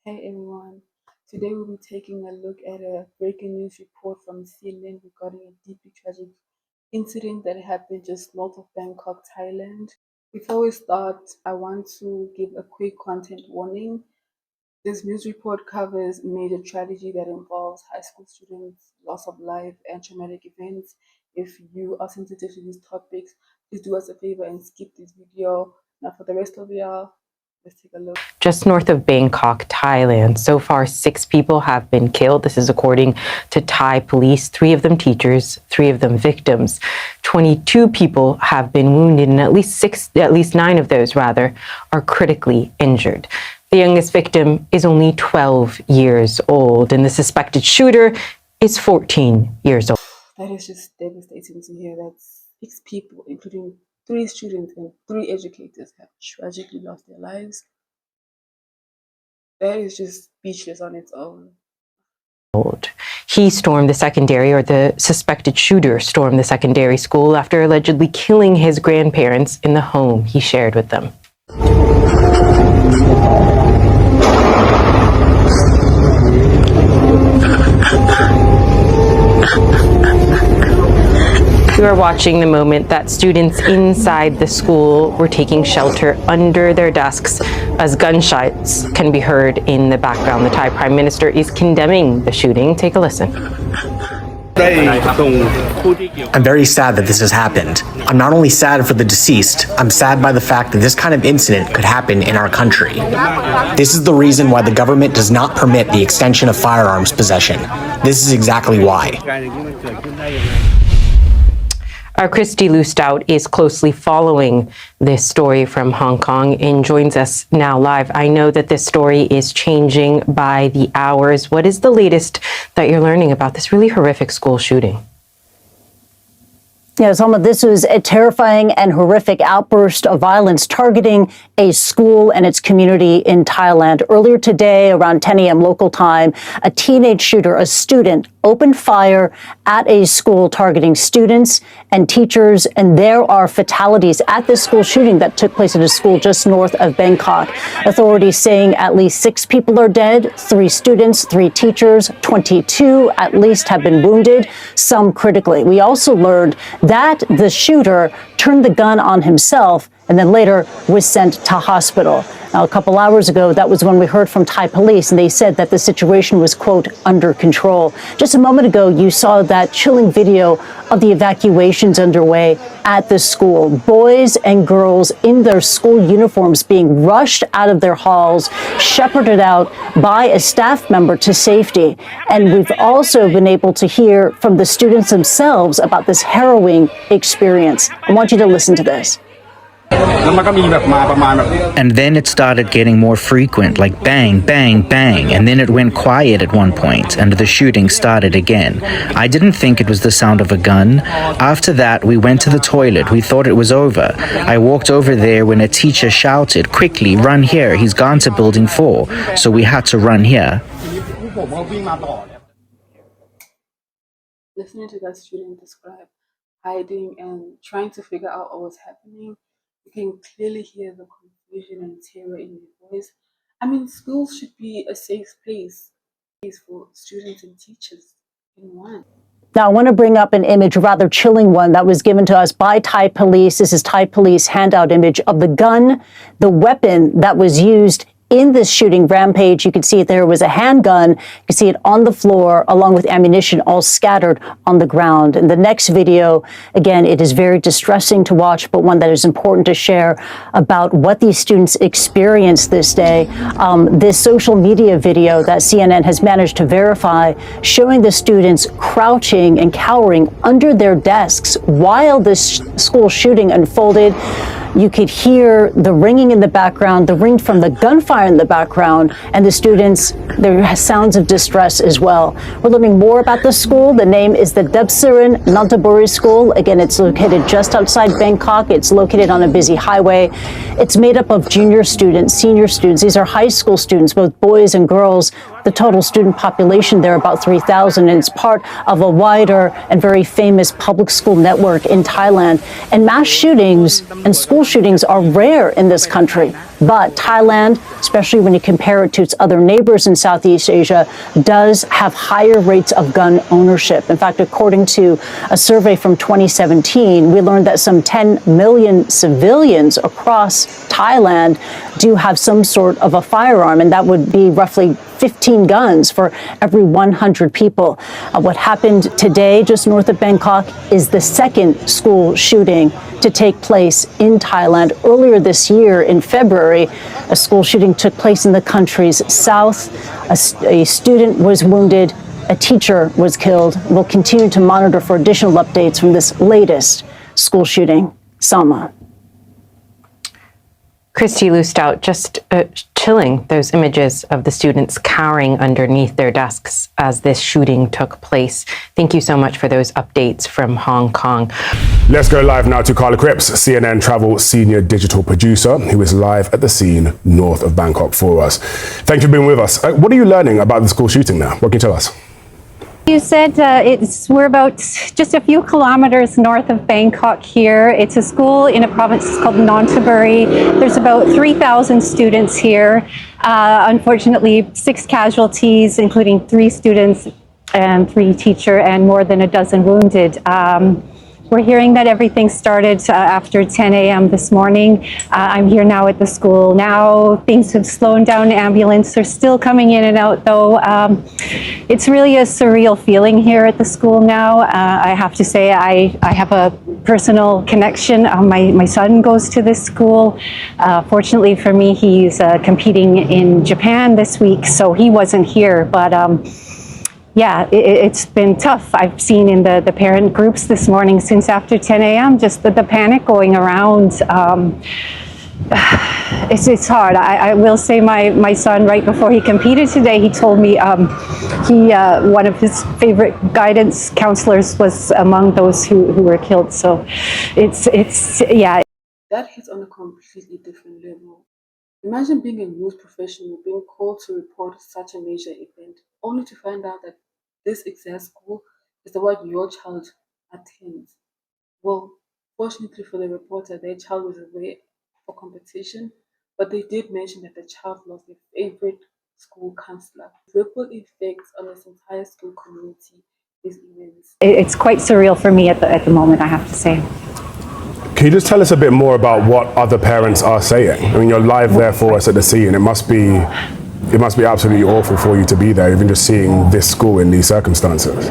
Hey everyone, today we'll be taking a look at a breaking news report from CNN regarding a deeply tragic incident that happened just north of Bangkok, Thailand. Before we start, I want to give a quick content warning. This news report covers major tragedy that involves high school students, loss of life, and traumatic events. If you are sensitive to these topics, please do us a favor and skip this video. Now for the rest of y'all, let's take a look. Just north of Bangkok, Thailand. So far, 6 people have been killed. This is according to Thai police, 3 of them teachers, 3 of them victims. 22 people have been wounded, and at least 9 of those rather are critically injured. The youngest victim is only 12 years old, and the suspected shooter is 14 years old. That is just devastating to hear that 6 people, including 3 students and 3 educators, have tragically lost their lives. That is just speechless on its own. He stormed the secondary, or the suspected shooter stormed the secondary school after allegedly killing his grandparents in the home he shared with them. We are watching the moment that students inside the school were taking shelter under their desks as gunshots can be heard in the background. The Thai Prime Minister is condemning the shooting. Take a listen. I'm very sad that this has happened. I'm not only sad for the deceased, I'm sad by the fact that this kind of incident could happen in our country. This is the reason why the government does not permit the extension of firearms possession. This is exactly why. Our Christy Lustout is closely following this story from Hong Kong and joins us now live. I know that this story is changing by the hours. What is the latest that you're learning about this really horrific school shooting? Yeah, Salma, this was a terrifying and horrific outburst of violence targeting a school and its community in Thailand. Earlier today, around 10 a.m. local time, a teenage shooter, a student, opened fire at a school targeting students and teachers, and there are fatalities at this school shooting that took place at a school just north of Bangkok. Authorities saying at least 6 people are dead, 3 students, 3 teachers, 22 at least have been wounded, some critically. We also learned that the shooter turned the gun on himself and then later was sent to hospital. Now, a couple hours ago, that was when we heard from Thai police, and they said that the situation was, quote, under control. Just a moment ago, you saw that chilling video of the evacuations underway at the school. Boys and girls in their school uniforms being rushed out of their halls, shepherded out by a staff member to safety. And we've also been able to hear from the students themselves about this harrowing experience. I want you to listen to this. And then it started getting more frequent, like bang, bang, bang, and then it went quiet at one point, and the shooting started again. I didn't think it was the sound of a gun. After that, we went to the toilet. We thought it was over. I walked over there when a teacher shouted, "Quickly, run here. He's gone to building 4." So we had to run here. Listening to that student describe hiding and trying to figure out what was happening, you can clearly hear the confusion and terror in your voice. I mean, schools should be a safe place for students and teachers in one. Now, I want to bring up an image, a rather chilling one, that was given to us by Thai police. This is Thai police handout image of the gun, the weapon that was used in this shooting rampage. You can see it there was a handgun. You can see it on the floor along with ammunition all scattered on the ground. In the next video, again, it is very distressing to watch, but one that is important to share about what these students experienced this day. This social media video that CNN has managed to verify showing the students crouching and cowering under their desks while this school shooting unfolded. You could hear the ringing in the background, the ring from the gunfire in the background, and the students, there are sounds of distress as well. We're learning more about the school. The name is the Debsirin Nantaburi School. Again, it's located just outside Bangkok. It's located on a busy highway. It's made up of junior students, senior students. These are high school students, both boys and girls. The total student population there, about 3,000, and it's part of a wider and very famous public school network in Thailand. And mass shootings and school shootings are rare in this country. But Thailand, especially when you compare it to its other neighbors in Southeast Asia, does have higher rates of gun ownership. In fact, according to a survey from 2017, we learned that some 10 million civilians across Thailand do have some sort of a firearm, and that would be roughly 15 guns for every 100 people. What happened today, just north of Bangkok, is the second school shooting to take place in Thailand. Earlier this year, in February, a school shooting took place in the country's south. A student was wounded. A teacher was killed. We'll continue to monitor for additional updates from this latest school shooting. Salma. Christy Lustout, just chilling, those images of the students cowering underneath their desks as this shooting took place. Thank you so much for those updates from Hong Kong. Let's go live now to Carla Cripps, CNN Travel Senior Digital Producer, who is live at the scene north of Bangkok for us. Thank you for being with us. What are you learning about the school shooting now? What can you tell us? You said we're about just a few kilometers north of Bangkok here. It's a school in a province called Nonthaburi. There's about 3,000 students here. Unfortunately, 6 casualties, including 3 students and 3 teachers, and more than a dozen wounded. We're hearing that everything started after 10 a.m. this morning. I'm here now at the school. Now things have slowed down. Ambulance are still coming in and out, though. It's really a surreal feeling here at the school now. I have to say I have a personal connection. My son goes to this school. Fortunately for me, he's competing in Japan this week, so he wasn't here. But yeah, it's been tough. I've seen in the parent groups this morning since after 10 a.m. just the panic going around. It's hard. I will say my son, right before he competed today, he told me one of his favorite guidance counselors was among those who were killed. So it's yeah. That hits on a completely different level. Imagine being a news professional, being called to report such a major event, only to find out that this exact school is the one your child attends. Well, fortunately for the reporter, their child was away for competition, but they did mention that the child lost their favorite school counselor. Ripple effects on this entire school community is immense. It's quite surreal for me at the moment, I have to say. Can you just tell us a bit more about what other parents are saying? I mean, you're live there for us at the scene. It must be absolutely awful for you to be there, even just seeing this school in these circumstances.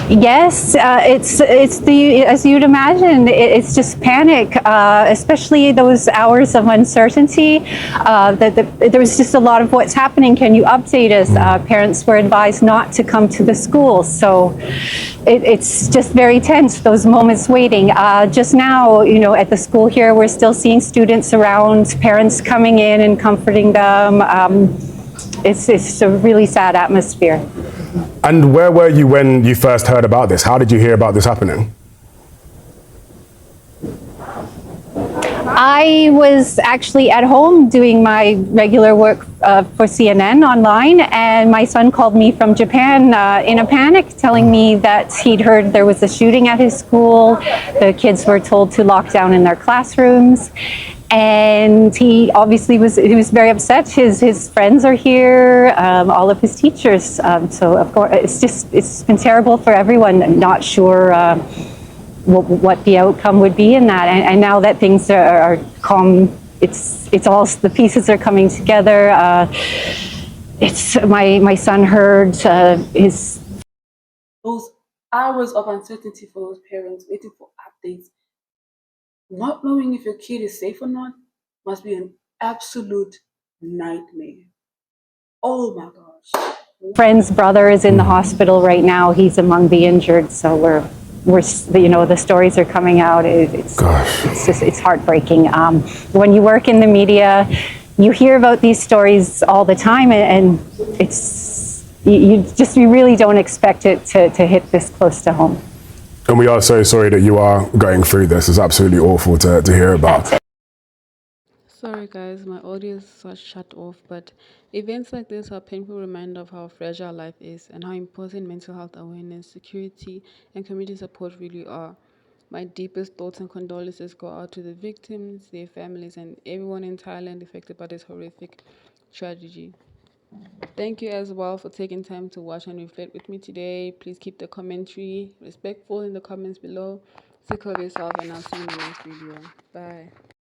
Yes, it's the as you'd imagine. It's just panic, especially those hours of uncertainty. There was just a lot of what's happening. Can you update us? Parents were advised not to come to the school, so it's just very tense. Those moments waiting. Just now, at the school here, we're still seeing students around, parents coming in and comforting them. It's a really sad atmosphere. And where were you when you first heard about this? How did you hear about this happening? I was actually at home doing my regular work for CNN online, and my son called me from Japan in a panic, telling me that he'd heard there was a shooting at his school. The kids were told to lock down in their classrooms. And he obviously was very upset. His friends are here, all of his teachers. So of course, it's been terrible for everyone. Not sure what the outcome would be in that. And now that things are calm, it's all the pieces are coming together. It's my son heard his those hours of uncertainty for those parents waiting for updates. Not knowing if your kid is safe or not must be an absolute nightmare. Oh my gosh. friend's brother is in the hospital right now. He's among the injured. So we're the stories are coming out. It's heartbreaking. When you work in the media, you hear about these stories all the time, and you really don't expect it to hit this close to home. And we are so sorry that you are going through this. It's absolutely awful to hear about. Sorry guys, my audio was shut off, but events like this are a painful reminder of how fragile life is and how important mental health awareness, security, and community support really are. My deepest thoughts and condolences go out to the victims, their families, and everyone in Thailand affected by this horrific tragedy. Thank you as well for taking time to watch and reflect with me today. Please keep the commentary respectful in the comments below. Take care of yourself, and I'll see you in the next video. Bye.